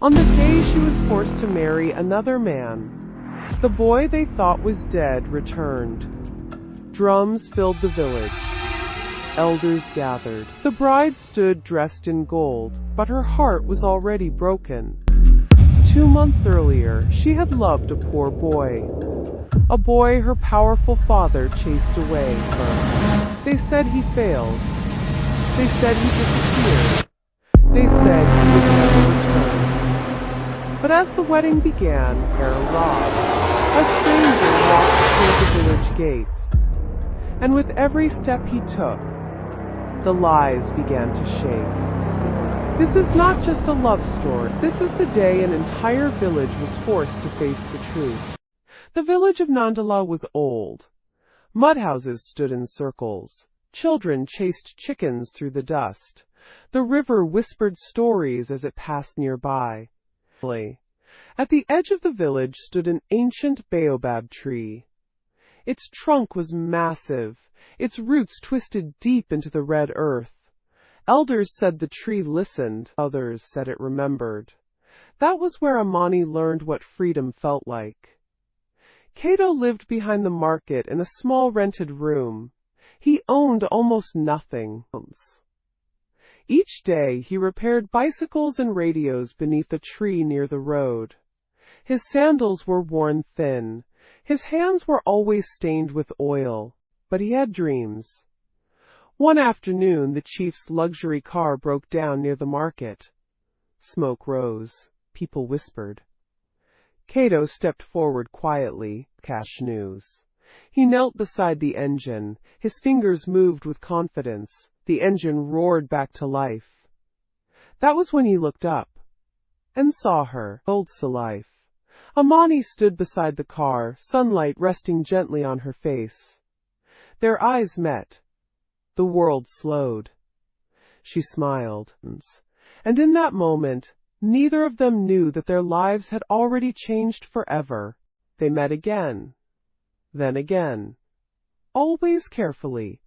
On the day she was forced to marry another man, the boy they thought was dead returned. Drums filled the village. Elders gathered. The bride stood dressed in gold, but her heart was already broken. 2 months earlier, she had loved a poor boy. A boy her powerful father chased away from her. They said he failed. They said he disappeared. They said he would never return. But as the wedding began, ere arrived, a stranger walked through the village gates. And with every step he took, the lies began to shake. This is not just a love story. This is the day an entire village was forced to face the truth. The village of Nandala was old. Mud houses stood in circles. Children chased chickens through the dust. The river whispered stories as it passed nearby. At the edge of the village stood an ancient baobab tree. Its trunk was massive, its roots twisted deep into the red earth. Elders said the tree listened, others said it remembered. That was where Amani learned what freedom felt like. Cato lived behind the market in a small rented room. He owned almost nothing. Each day he repaired bicycles and radios beneath a tree near the road. His sandals were worn thin. His hands were always stained with oil, but he had dreams. One afternoon, the chief's luxury car broke down near the market. Smoke rose. People whispered. Cato stepped forward quietly. Cash news. He knelt beside the engine. His fingers moved with confidence. The engine roared back to life. That was when he looked up and saw her, old Salif. Amani stood beside the car, sunlight resting gently on her face. Their eyes met. The world slowed. She smiled, and in that moment, neither of them knew that their lives had already changed forever. They met again, then again, always carefully,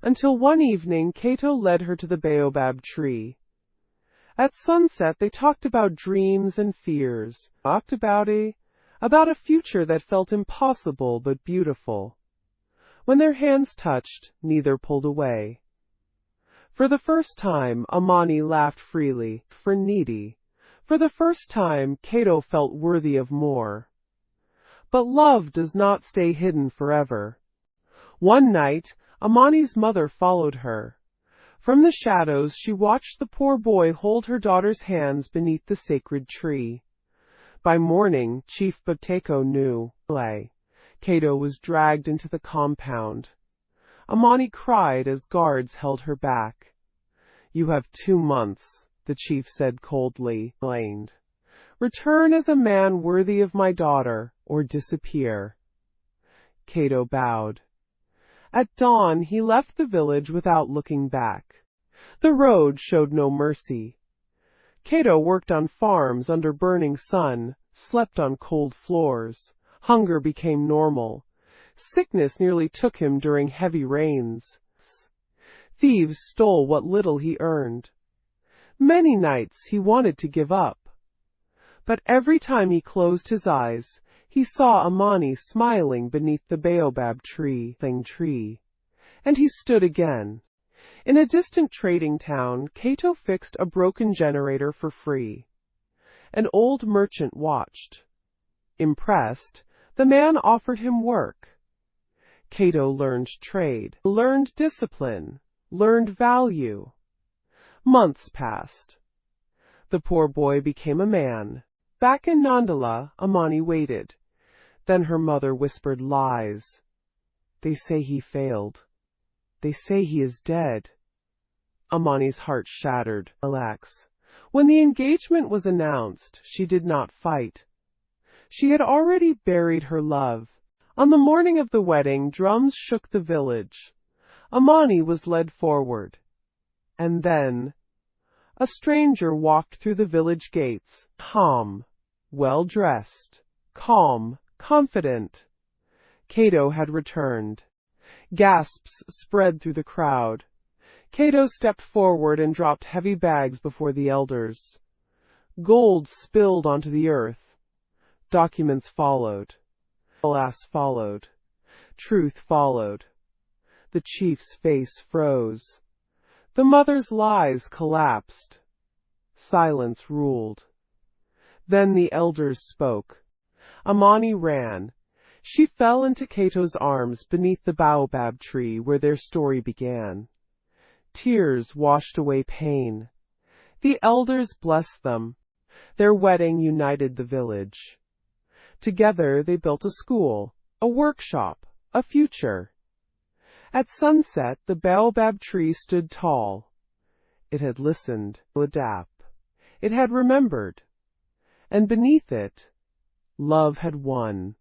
until one evening Cato led her to the baobab tree. At sunset they talked about dreams and fears, talked about a future that felt impossible but beautiful. When their hands touched, neither pulled away. For the first time, Amani laughed freely, for needy. For the first time, Cato felt worthy of more. But love does not stay hidden forever. One night, Amani's mother followed her. From the shadows she watched the poor boy hold her daughter's hands beneath the sacred tree. By morning, Chief Buteko knew. Cato was dragged into the compound. Amani cried as guards held her back. "You have 2 months," the chief said coldly. "Return as a man worthy of my daughter, or disappear." Cato bowed. At dawn he left the village without looking back. The road showed no mercy. Cato worked on farms under burning sun, slept on cold floors. Hunger became normal. Sickness nearly took him during heavy rains. Thieves stole what little he earned. Many nights he wanted to give up. But every time he closed his eyes, he saw Amani smiling beneath the baobab tree. And he stood again. In a distant trading town, Cato fixed a broken generator for free. An old merchant watched. Impressed, the man offered him work. Cato learned trade, learned discipline, learned value. Months passed. The poor boy became a man. Back in Nandala, Amani waited. Then her mother whispered lies. "They say he failed. They say he is dead." Amani's heart shattered. Relax. When the engagement was announced, she did not fight. She had already buried her love. On the morning of the wedding, drums shook the village. Amani was led forward. And then, a stranger walked through the village gates, calm, well-dressed, calm, confident. Cato had returned. Gasps spread through the crowd. Cato stepped forward and dropped heavy bags before the elders. Gold spilled onto the earth. Documents followed. Alas followed. Truth followed. The chief's face froze. The mother's lies collapsed. Silence ruled. Then the elders spoke. Amani ran. She fell into Cato's arms beneath the baobab tree where their story began. Tears washed away pain. The elders blessed them. Their wedding united the village. Together they built a school, a workshop, a future. At sunset, the baobab tree stood tall. It had listened, adapted. It had remembered. And beneath it, love had won.